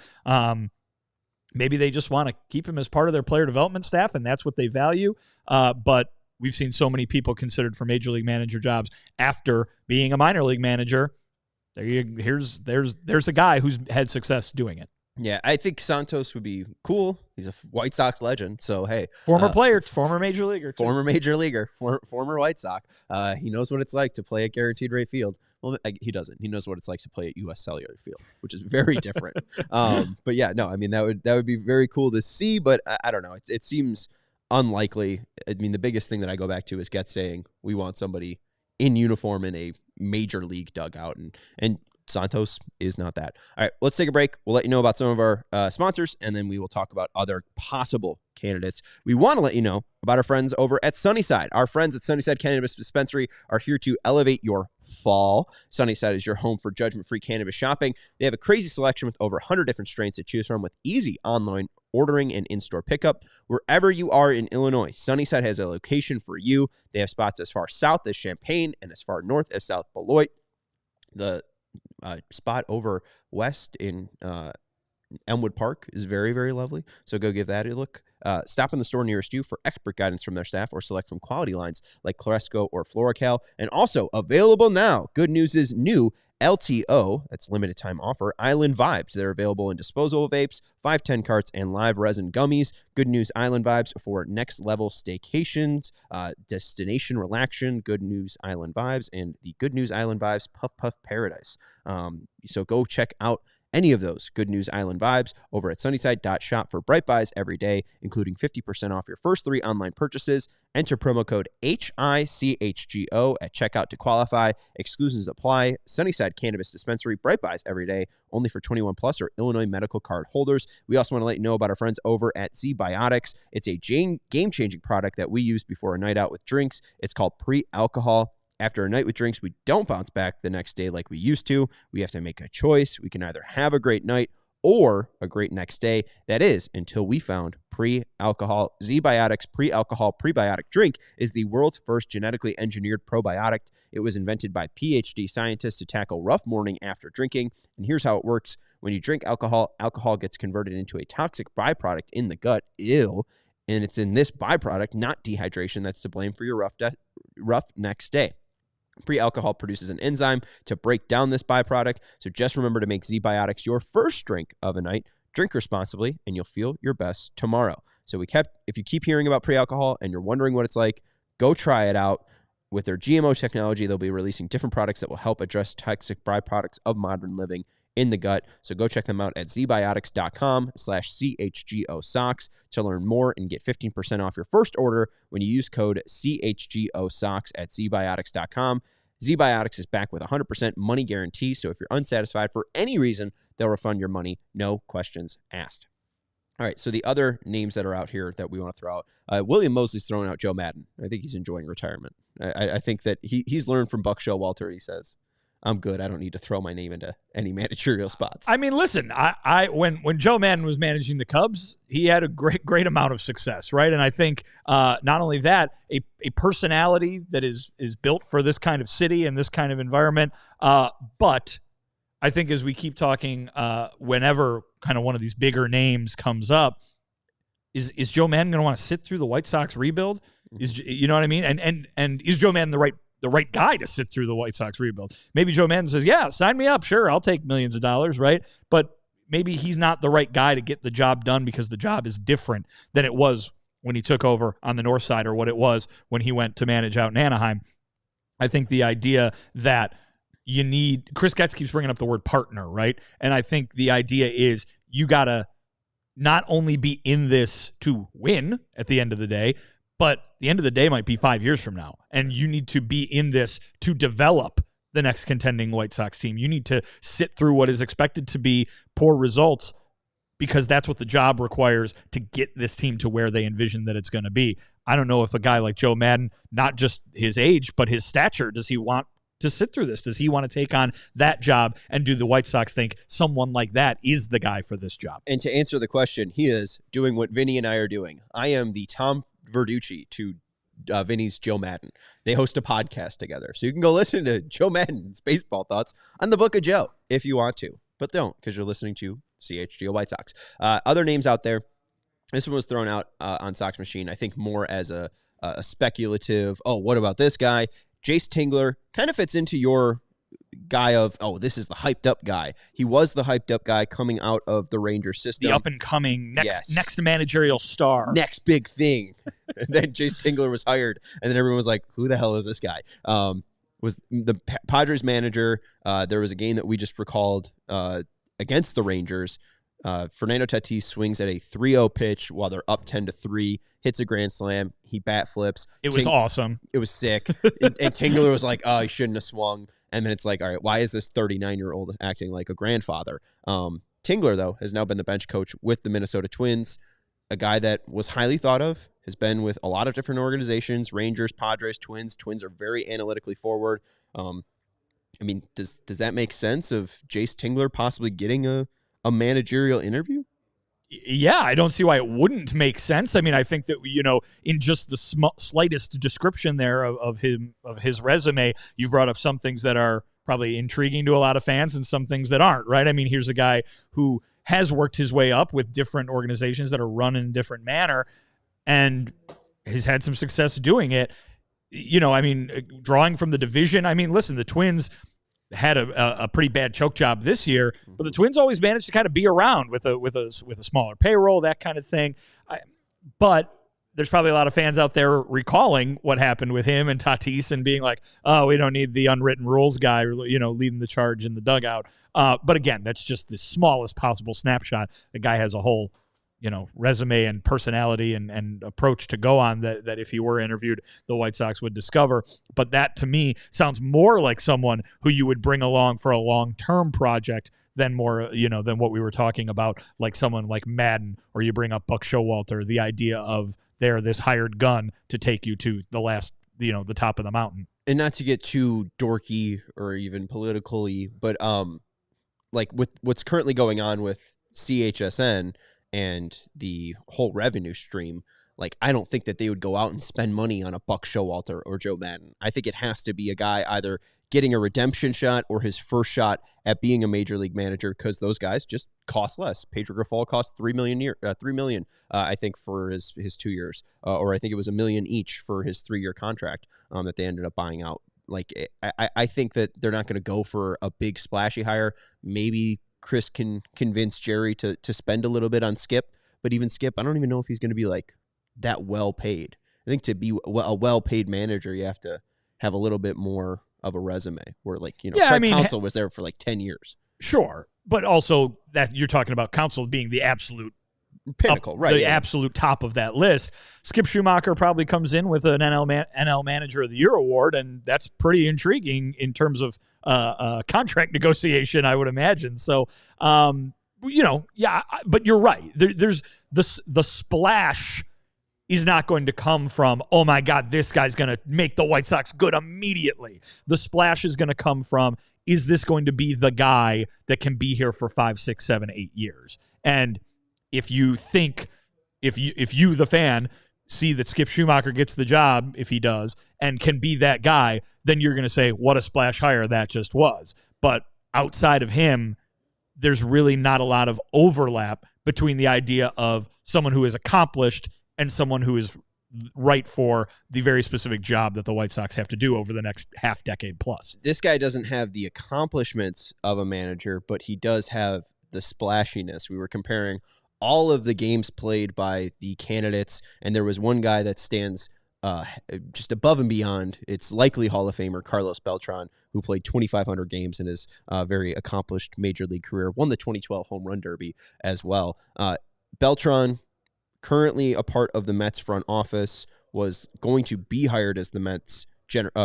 maybe they just want to keep him as part of their player development staff, and that's what they value. But we've seen so many people considered for major league manager jobs after being a minor league manager there's a guy who's had success doing it. Yeah, I think Santos would be cool. He's a White Sox legend. So, hey. Former player, former major leaguer. Too. Former major leaguer, former White Sox. He knows what it's like to play at Guaranteed Rate Field. Well, he doesn't. He knows what it's like to play at U.S. Cellular Field, which is very different. But yeah, no, I mean, that would be very cool to see, but I don't know. It seems unlikely. I mean, the biggest thing that I go back to is Getz saying we want somebody in uniform in a major league dugout, and Santos is not that. All right, let's take a break. We'll let you know about some of our sponsors, and then we will talk about other possible candidates. We want to let you know about our friends over at Sunnyside. Our friends at Sunnyside Cannabis Dispensary are here to elevate your fall. Sunnyside is your home for judgment-free cannabis shopping. They have a crazy selection with over 100 different strains to choose from with easy online ordering and in-store pickup. Wherever you are in Illinois, Sunnyside has a location for you. They have spots as far south as Champaign and as far north as South Beloit. The spot over west in Elmwood Park is very, very lovely. So go give that a look. Stop in the store nearest you for expert guidance from their staff or select from quality lines like Claresco or FloraCal. And also available now, good news is new LTO, that's limited time offer, Island Vibes. They're available in disposable vapes, 510 carts, and live resin gummies. Good news Island Vibes for next level staycations, destination relaxation, Good News Island Vibes, and the Good News Island Vibes Puff Puff Paradise. So go check out any of those Good News Island Vibes over at sunnyside.shop for bright buys every day, including 50% off your first 3 online purchases. Enter promo code HICHGO at checkout to qualify. Exclusions apply. Sunnyside Cannabis Dispensary, bright buys every day, only for 21 plus or Illinois medical card holders. We also want to let you know about our friends over at Z-Biotics. It's a game-changing product that we use before a night out with drinks. It's called pre-alcohol. After a night with drinks, we don't bounce back the next day like we used to. We have to make a choice. We can either have a great night or a great next day. That is, until we found pre-alcohol. Z-Biotics pre-alcohol prebiotic drink is the world's first genetically engineered probiotic. It was invented by PhD scientists to tackle rough morning after drinking. And here's how it works. When you drink alcohol, alcohol gets converted into a toxic byproduct in the gut. Ew. And it's in this byproduct, not dehydration, that's to blame for your rough next day. Pre-alcohol produces an enzyme to break down this byproduct, so just remember to make Z-Biotics your first drink of a night. Drink responsibly, and you'll feel your best tomorrow. So if you keep hearing about pre-alcohol and you're wondering what it's like, go try it out. With their GMO technology, they'll be releasing different products that will help address toxic byproducts of modern living in the gut. So go check them out at zbiotics.com/CHGO Sox to learn more and get 15% off your first order when you use code CHGO Sox at zbiotics.com. Z-Biotics is back with 100% money guarantee, so if you're unsatisfied for any reason, they'll refund your money, no questions asked. All right, so the other names that are out here that we want to throw out, William Mosley's throwing out Joe Madden. I think he's enjoying retirement. I think that he's learned from Buck Showalter, he says. I'm good. I don't need to throw my name into any managerial spots. I mean, listen, when Joe Madden was managing the Cubs, he had a great amount of success, right? And I think not only that, a personality that is built for this kind of city and this kind of environment, but I think as we keep talking, whenever kind of one of these bigger names comes up, is Joe Madden going to want to sit through the White Sox rebuild? You know what I mean? And is Joe Madden the right guy to sit through the White Sox rebuild? Maybe Joe Madden says, yeah, sign me up. Sure, I'll take millions of dollars, right? But maybe he's not the right guy to get the job done because the job is different than it was when he took over on the north side or what it was when he went to manage out in Anaheim. I think the idea that you need – Chris Getz keeps bringing up the word partner, right? And I think the idea is you got to not only be in this to win at the end of the day, but the end of the day might be 5 years from now, and you need to be in this to develop the next contending White Sox team. You need to sit through what is expected to be poor results because that's what the job requires to get this team to where they envision that it's going to be. I don't know if a guy like Joe Madden, not just his age, but his stature, does he want to sit through this? Does he want to take on that job? And do the White Sox think someone like that is the guy for this job? And to answer the question, he is doing what Vinny and I are doing. I am the Tom Verducci to Vinny's Joe Madden. They host a podcast together. So you can go listen to Joe Madden's baseball thoughts on the Book of Joe if you want to. But don't, because you're listening to CHGO White Sox. Other names out there. This one was thrown out on Sox Machine, I think more as a speculative, what about this guy? Jace Tingler kind of fits into your guy of, oh, this is the hyped up guy. He was the hyped up guy coming out of the Ranger system. The up and coming next managerial star. Next big thing. And then Jace Tingler was hired, and then everyone was like, who the hell is this guy? Was the Padres manager. There was a game that we just recalled against the Rangers. Fernando Tatis swings at a 3-0 pitch while they're up 10-3, hits a grand slam. He bat flips. It was awesome. It was sick. and Tingler was like, oh, he shouldn't have swung. And then it's like, all right, why is this 39-year-old acting like a grandfather? Tingler, though, has now been the bench coach with the Minnesota Twins, a guy that was highly thought of, has been with a lot of different organizations, Rangers, Padres, Twins. Twins are very analytically forward. I mean, does that make sense of Jace Tingler possibly getting a managerial interview? Yeah, I don't see why it wouldn't make sense. I mean, I think that, in just the slightest description there of his resume, you've brought up some things that are probably intriguing to a lot of fans and some things that aren't, right? I mean, here's a guy who has worked his way up with different organizations that are run in a different manner and has had some success doing it. I mean, drawing from the division, I mean, listen, the Twins had a pretty bad choke job this year, but the Twins always managed to kind of be around with a smaller payroll, that kind of thing. But there's probably a lot of fans out there recalling what happened with him and Tatis and being like, oh, we don't need the unwritten rules guy, leading the charge in the dugout. But again, that's just the smallest possible snapshot. The guy has a whole resume and personality and approach to go on that if he were interviewed, the White Sox would discover. But that, to me, sounds more like someone who you would bring along for a long-term project than than what we were talking about, like someone like Madden, or you bring up Buck Showalter, the idea of they're this hired gun to take you to the last, the top of the mountain. And not to get too dorky or even politically, but like with what's currently going on with CHSN and the whole revenue stream, like, I don't think that they would go out and spend money on a Buck Showalter or Joe Madden. I think it has to be a guy either getting a redemption shot or his first shot at being a major league manager, because those guys just cost less. Pedro Grifol cost $3 million, I think, for his 2 years, or I think it was $1 million each for his 3-year contract that they ended up buying out. Like, I think that they're not going to go for a big splashy hire. Maybe Chris can convince Jerry to spend a little bit on Skip, but even Skip, I don't even know if he's going to be like that well paid. I think to be a well paid manager, you have to have a little bit more of a resume. Where Craig Counsell was there for like 10 years. Sure, but also that you're talking about Counsell being the absolute pinnacle, right? The absolute top of that list. Skip Schumacher probably comes in with an NL Manager of the Year award, and that's pretty intriguing in terms of contract negotiation, I would imagine. So, but you're right. There's the splash is not going to come from, oh my God, this guy's going to make the White Sox good immediately. The splash is going to come from, is this going to be the guy that can be here for 5, 6, 7, 8 years? And if you think, if you, the fan, see that Skip Schumacher gets the job, if he does, and can be that guy, then you're going to say, what a splash hire that just was. But outside of him, there's really not a lot of overlap between the idea of someone who is accomplished and someone who is right for the very specific job that the White Sox have to do over the next half decade plus. This guy doesn't have the accomplishments of a manager, but he does have the splashiness. We were comparing all of the games played by the candidates, and there was one guy that stands just above and beyond. It's likely Hall of Famer Carlos Beltran, who played 2,500 games in his very accomplished major league career, won the 2012 Home Run Derby as well. Beltran, currently a part of the Mets front office, was going to be hired as the Mets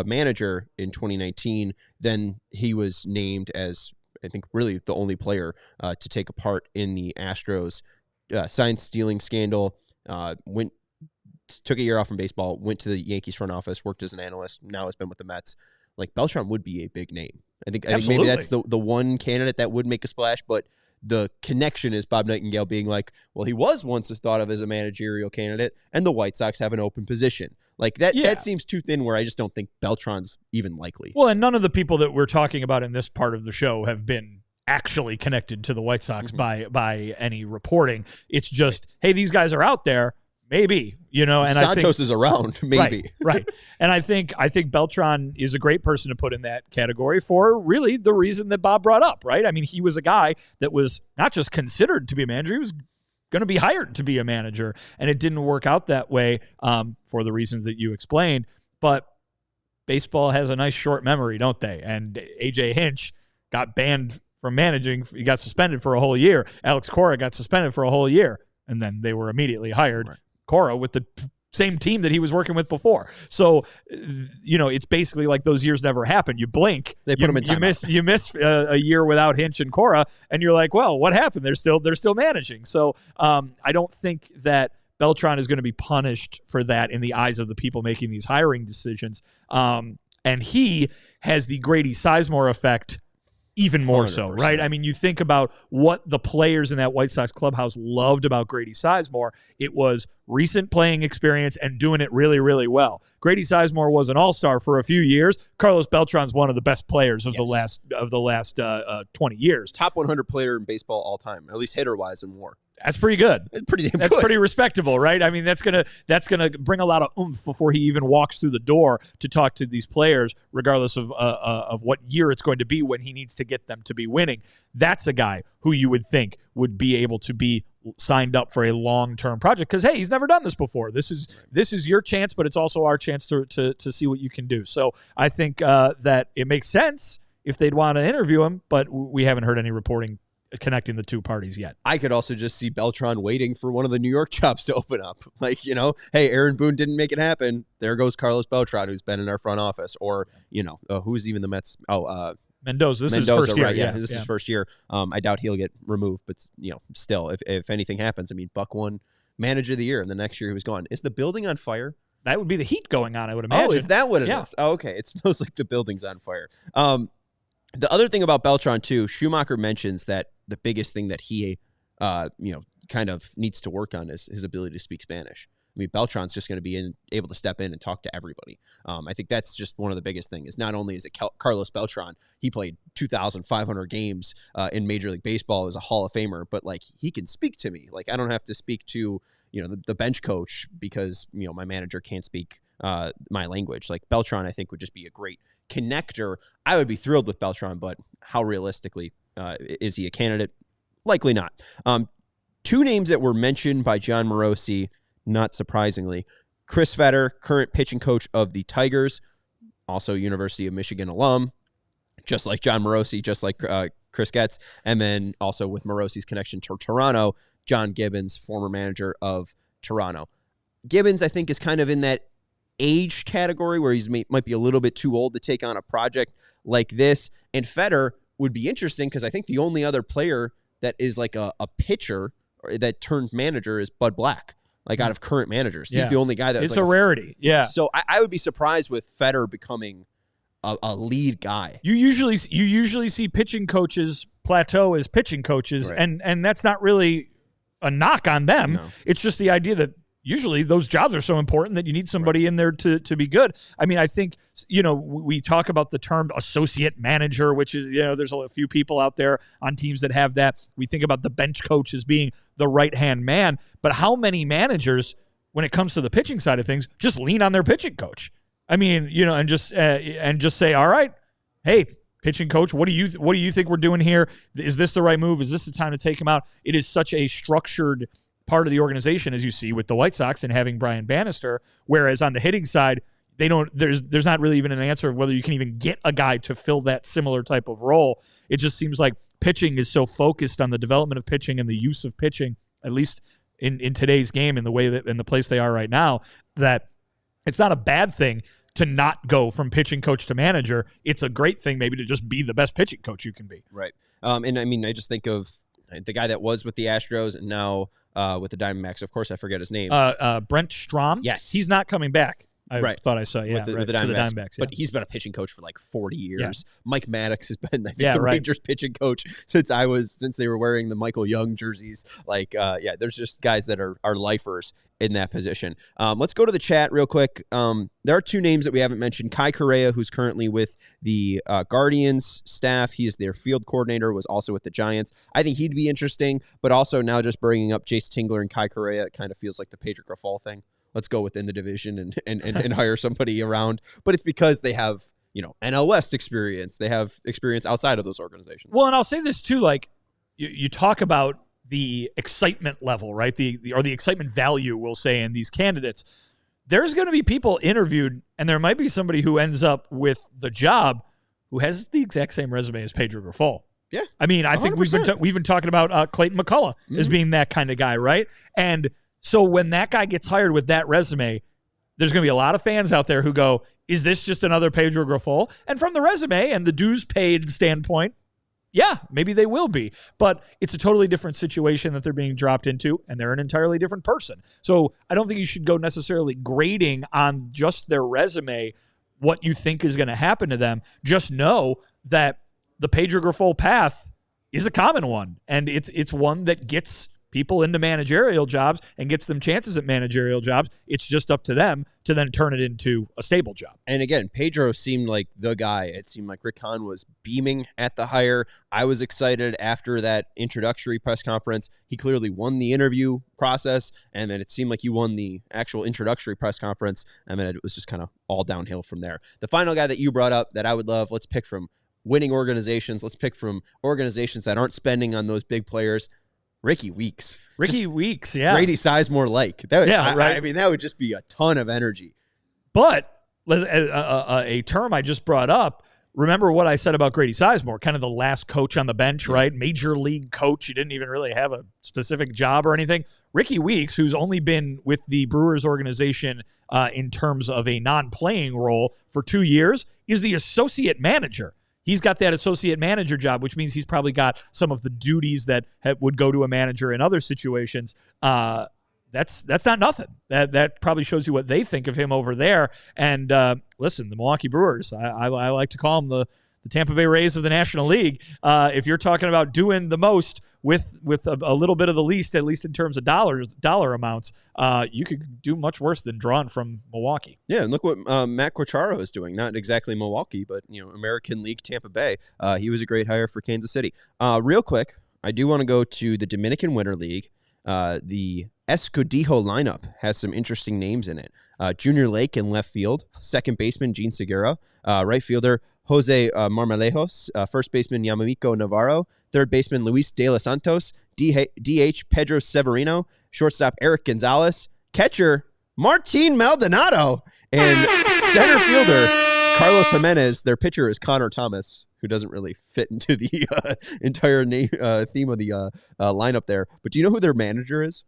manager in 2019. Then he was named as, I think, really the only player to take a part in the Astros sign stealing scandal. Took a year off from baseball, went to the Yankees front office, worked as an analyst, now has been with the Mets. Like, Beltran would be a big name. I think maybe that's the one candidate that would make a splash, but the connection is Bob Nightingale being like, well, he was once thought of as a managerial candidate, and the White Sox have an open position. Like, that seems too thin, where I just don't think Beltran's even likely. Well, and none of the people that we're talking about in this part of the show have been actually connected to the White Sox by any reporting. It's just, hey, these guys are out there. Maybe, and Santos is around, maybe. Right. And I think Beltran is a great person to put in that category for really the reason that Bob brought up, right? I mean, he was a guy that was not just considered to be a manager, he was going to be hired to be a manager, and it didn't work out that way for the reasons that you explained. But baseball has a nice short memory, don't they? And AJ Hinch got banned from managing. He got suspended for a whole year. Alex Cora got suspended for a whole year, and then they were immediately hired. Right. Cora with the same team that he was working with before. So, it's basically like those years never happened. You blink, they put him in timeout. You miss a year without Hinch and Cora, and you're like, well, what happened? They're still managing. So I don't think that Beltran is going to be punished for that in the eyes of the people making these hiring decisions. And he has the Grady Sizemore effect even more 100%. So, right? I mean, you think about what the players in that White Sox clubhouse loved about Grady Sizemore. It was recent playing experience and doing it really, really well. Grady Sizemore was an all-star for a few years. Carlos Beltran's one of the best players of the last 20 years. Top 100 player in baseball all time, at least hitter-wise and more. That's pretty good. It's pretty damn That's good. pretty respectable, right? I mean, that's gonna bring a lot of oomph before he even walks through the door to talk to these players, regardless of what year it's going to be when he needs to get them to be winning. That's a guy who you would think would be able to be signed up for a long-term project because, hey, he's never done this before. This is your chance, but it's also our chance to see what you can do. So I think that it makes sense if they'd want to interview him, but we haven't heard any reporting connecting the two parties yet. I could also just see Beltran waiting for one of the New York jobs to open up. Like, hey, Aaron Boone didn't make it happen. There goes Carlos Beltran, who's been in our front office. Or, who's even the Mets? Mendoza. This is his first year. Right, yeah, this is his first year. I doubt he'll get removed, but, still, if anything happens, I mean, Buck won Manager of the Year, and the next year he was gone. Is the building on fire? That would be the heat going on, I would imagine. Oh, is that what it is? Oh, okay. It smells like the building's on fire. The other thing about Beltran, too, Schumacher mentions that the biggest thing that he, kind of needs to work on is his ability to speak Spanish. I mean, Beltran's just going to be able to step in and talk to everybody. I think that's just one of the biggest things. Is not only is it Carlos Beltran, he played 2,500 games in Major League Baseball as a Hall of Famer, but like he can speak to me. Like I don't have to speak to the bench coach because my manager can't speak my language. Like Beltran, I think would just be a great connector. I would be thrilled with Beltran, but how realistically is he a candidate? Likely not. Two names that were mentioned by John Morosi, not surprisingly. Chris Fetter, current pitching coach of the Tigers, also University of Michigan alum, just like John Morosi, just like Chris Getz, and then also with Morosi's connection to Toronto, John Gibbons, former manager of Toronto. Gibbons, I think, is kind of in that age category where he's might be a little bit too old to take on a project like this. And Fetter would be interesting because I think the only other player that is like a pitcher that turned manager is Bud Black, like out of current managers. He's the only guy that it's like a rarity. Yeah. So I would be surprised with Fetter becoming a lead guy. You usually see pitching coaches plateau as pitching coaches, right. and that's not really a knock on them. No. It's just the idea that usually those jobs are so important that you need somebody in there to be good. I mean, I think, we talk about the term associate manager, which is, there's a few people out there on teams that have that. We think about the bench coach as being the right-hand man, but how many managers, when it comes to the pitching side of things, just lean on their pitching coach? I mean, and just say, all right, hey, pitching coach, what do you think we're doing here? Is this the right move? Is this the time to take him out? It is such a structured part of the organization, as you see with the White Sox and having Brian Bannister, whereas on the hitting side, there's not really even an answer of whether you can even get a guy to fill that similar type of role. It just seems like pitching is so focused on the development of pitching and the use of pitching, at least in today's game, in the way that in the place they are right now, that it's not a bad thing to not go from pitching coach to manager. It's a great thing maybe to just be the best pitching coach you can be. Right. And I mean, I just think of the guy that was with the Astros and now with the Diamondbacks. Of course, I forget his name. Brent Strom. Yes. He's not coming back. I thought I saw. Yeah, with the to Diamondbacks. Yeah. But he's been a pitching coach for like 40 years. Yeah. Mike Maddox has been, I think, the Rangers pitching coach since they were wearing the Michael Young jerseys. Like, there's just guys that are lifers in that position. Let's go to the chat real quick. There are two names that we haven't mentioned. Kai Correa, who's currently with the Guardians staff. He is their field coordinator, was also with the Giants. I think he'd be interesting, but also now just bringing up Jace Tingler and Kai Correa, it kind of feels like the Pedro Grifol thing. Let's go within the division and hire somebody around. But it's because they have, NL West experience. They have experience outside of those organizations. Well, and I'll say this too, like you talk about the excitement level, right? The excitement value, we'll say, in these candidates. There's going to be people interviewed, and there might be somebody who ends up with the job who has the exact same resume as Pedro Grifol. Yeah. I mean, I think we've been talking about Clayton McCullough as being that kind of guy, right? And so when that guy gets hired with that resume, there's going to be a lot of fans out there who go, is this just another Pedro Grifol? And from the resume and the dues paid standpoint, yeah, maybe they will be. But it's a totally different situation that they're being dropped into, and they're an entirely different person. So I don't think you should go necessarily grading on just their resume what you think is going to happen to them. Just know that the Pedro Grifol path is a common one, and it's one that gets people into managerial jobs and gets them chances at managerial jobs. It's just up to them to then turn it into a stable job. And again, Pedro seemed like the guy. It seemed like Rick Hahn was beaming at the hire. I was excited after that introductory press conference. He clearly won the interview process, and then it seemed like he won the actual introductory press conference, and then it was just kind of all downhill from there. The final guy that you brought up that I would love, let's pick from winning organizations. Let's pick from organizations that aren't spending on those big players. Ricky Weeks. Weeks, yeah. Grady Sizemore like. Right. I mean, that would just be a ton of energy. But a term I just brought up, remember what I said about Grady Sizemore, kind of the last coach on the bench, right? Major league coach. He didn't even really have a specific job or anything. Ricky Weeks, who's only been with the Brewers organization in terms of a non-playing role for 2 years, is the associate manager. He's got that associate manager job, which means he's probably got some of the duties that would go to a manager in other situations. That's not nothing. That probably shows you what they think of him over there. And listen, the Milwaukee Brewers, I like to call them the Tampa Bay Rays of the National League. If you're talking about doing the most with a little bit of the least, at least in terms of dollar amounts, you could do much worse than drawing from Milwaukee. Yeah, and look what Matt Quatraro is doing. Not exactly Milwaukee, but American League Tampa Bay. He was a great hire for Kansas City. Real quick, I do want to go to the Dominican Winter League. The Escudijo lineup has some interesting names in it. Junior Lake in left field, second baseman Gene Segura, right fielder Jose Marmolejos, first baseman Yamamiko Navarro, third baseman Luis De Los Santos, DH Pedro Severino, shortstop Eric Gonzalez, catcher Martin Maldonado, and center fielder Carlos Jimenez. Their pitcher is Connor Thomas, who doesn't really fit into the entire theme of the lineup there. But do you know who their manager is?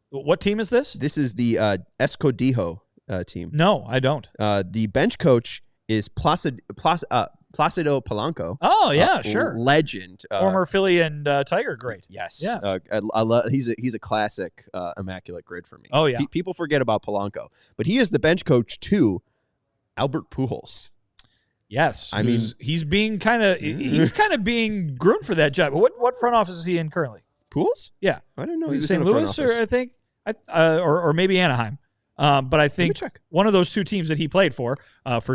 What team is this? This is the Escudijo team. No, I don't. The bench coach is Placido Polanco. Oh, yeah, sure. Legend. Former Philly and Tiger great. Yes. Yes. I love, he's a classic immaculate grid for me. Oh, yeah. People forget about Polanco. But he is the bench coach to Albert Pujols. Yes. I mean, he's being kind of being groomed for that job. What front office is he in currently? Pujols? Yeah. I didn't know he was St. in the front Louis, office. or I think, or maybe Anaheim. But I think one of those two teams that he played for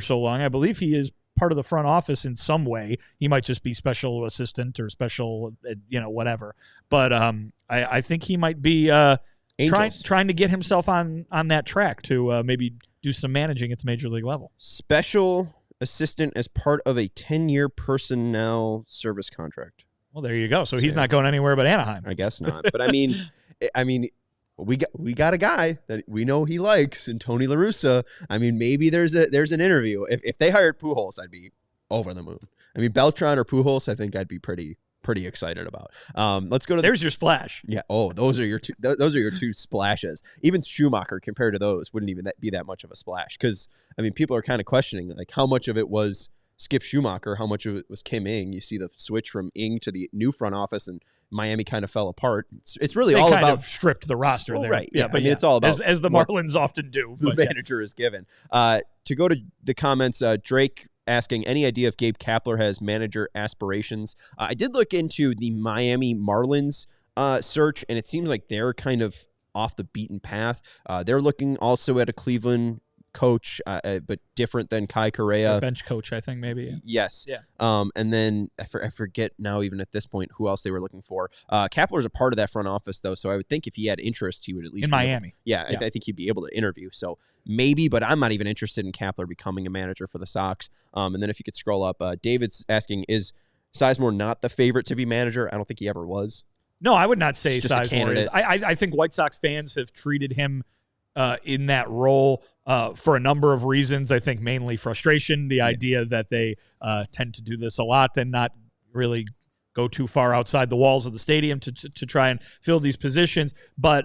so long, I believe he is part of the front office in some way. He might just be special assistant or special, whatever. But I think he might be trying to get himself on that track to maybe do some managing at the major league level. Special assistant as part of a 10-year personnel service contract. Well, there you go. So he's not going anywhere but Anaheim. I guess not. But I mean, we got a guy that we know he likes, and Tony La Russa. I mean, maybe there's an interview. If they hired Pujols, I'd be over the moon. I mean, Beltran or Pujols, I think I'd be pretty excited about. Let's go to there's your splash. Yeah. Oh, those are your two splashes. Even Schumacher compared to those wouldn't even be that much of a splash, because I mean, people are kind of questioning like how much of it was Skip Schumacher, how much of it was Kim Ng. You see the switch from Ng to the new front office, and Miami kind of fell apart. It's really all about stripped the roster there. Right. Yeah, but I mean, it's all about as the Marlins often do. The manager is given. To go to the comments, Drake asking, any idea if Gabe Kapler has manager aspirations? I did look into the Miami Marlins search, and it seems like they're kind of off the beaten path. They're looking also at a Cleveland coach, but different than Kai Correa. Bench coach, I think, maybe. Yes. Yeah. And then I forget now, even at this point, who else they were looking for. Kapler's a part of that front office, though, so I would think if he had interest, he would at least in Miami. I think he'd be able to interview. So maybe, but I'm not even interested in Kapler becoming a manager for the Sox. And then if you could scroll up, David's asking, is Sizemore not the favorite to be manager? I don't think he ever was. No, I would not say Sizemore is. I think White Sox fans have treated him in that role for a number of reasons. I think mainly frustration, the idea that they tend to do this a lot and not really go too far outside the walls of the stadium to try and fill these positions. But,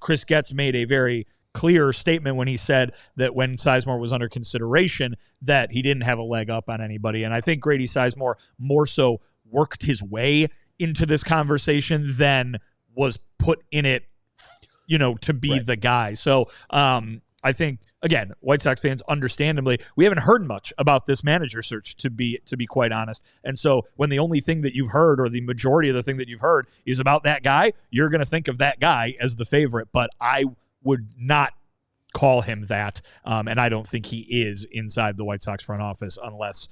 Chris Getz made a very clear statement when he said that when Sizemore was under consideration that he didn't have a leg up on anybody. And I think Grady Sizemore more so worked his way into this conversation than was put in it, to be the guy. So I think, again, White Sox fans, understandably, we haven't heard much about this manager search, to be quite honest. And so when the only thing that you've heard, or the majority of the thing that you've heard, is about that guy, you're going to think of that guy as the favorite. But I would not call him that, and I don't think he is inside the White Sox front office unless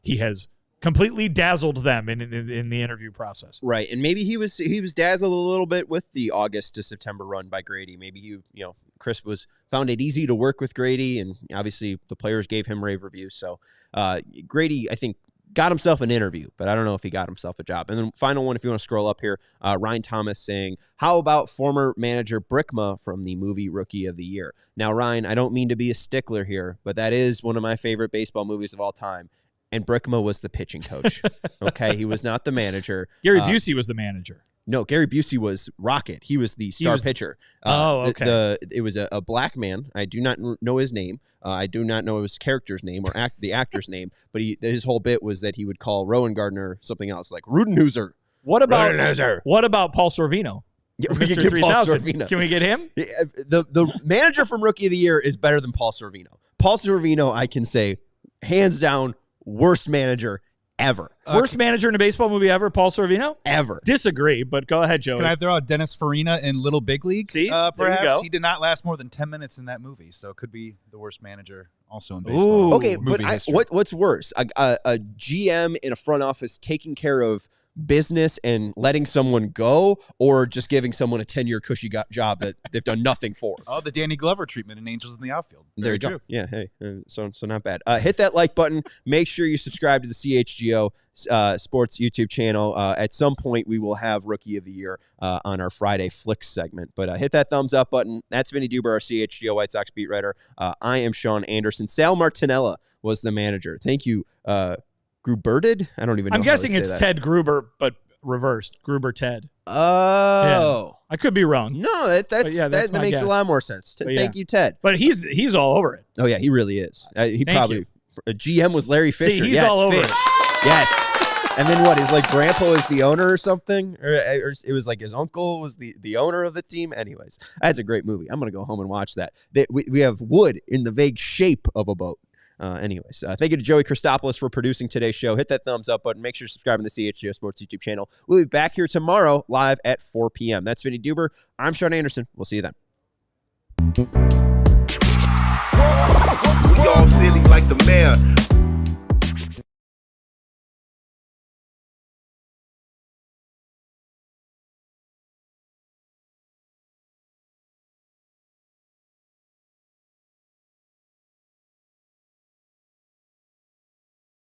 he has completely dazzled them in the interview process. Right, and maybe he was dazzled a little bit with the August to September run by Grady. Maybe Chris found it easy to work with Grady, and obviously the players gave him rave reviews. So Grady, I think, got himself an interview, but I don't know if he got himself a job. And then final one, if you want to scroll up here, Ryan Thomas saying, how about former manager Brickma from the movie Rookie of the Year? Now, Ryan, I don't mean to be a stickler here, but that is one of my favorite baseball movies of all time. And Brickma was the pitching coach. Okay, he was not the manager. Gary Busey was the manager. No, Gary Busey was Rocket. He was the star pitcher. Okay. It was a black man. I do not know his name. I do not know his character's name or the actor's name. But his whole bit was that he would call Rowan Gardner something else, like Rudenhuser. What about Paul Sorvino? Yeah, we can get Paul Sorvino. Can we get him? The manager from Rookie of the Year is better than Paul Sorvino. Paul Sorvino, I can say, hands down, worst manager ever. Worst manager in a baseball movie ever, Paul Sorvino? Ever. Disagree, but go ahead, Joey. Can I throw out Dennis Farina in Little Big League? See? Perhaps he did not last more than 10 minutes in that movie, so it could be the worst manager also in baseball. Ooh. Okay, but what's worse? A GM in a front office taking care of business and letting someone go, or just giving someone a 10-year cushy job that they've done nothing for? Oh, the Danny Glover treatment in Angels in the Outfield. There you go. Yeah, hey, so not bad. Hit that like button. Make sure you subscribe to the CHGO Sports YouTube channel. At some point, we will have Rookie of the Year on our Friday Flicks segment. But hit that thumbs up button. That's Vinnie Duber, our CHGO White Sox beat writer. I am Sean Anderson. Sal Martinella was the manager. Thank you, Gruberted? I don't even know. I'm guessing it's Ted Gruber, but reversed. Gruber Ted. Oh. Yeah. I could be wrong. No, that makes a lot more sense. Thank you, Ted. But he's all over it. Oh, yeah, he really is. GM was Larry Fisher. See, he's all over it. Yes. And then what? His grandpa is the owner or something? Or it was like his uncle was the owner of the team? Anyways, that's a great movie. I'm going to go home and watch that. We have wood in the vague shape of a boat. Anyways, thank you to Joey Christopoulos for producing today's show. Hit that thumbs up button. Make sure to subscribe to the CHGO Sports YouTube channel. We'll be back here tomorrow live at 4 p.m. That's Vinnie Duber. I'm Sean Anderson. We'll see you then. We all silly like the mayor.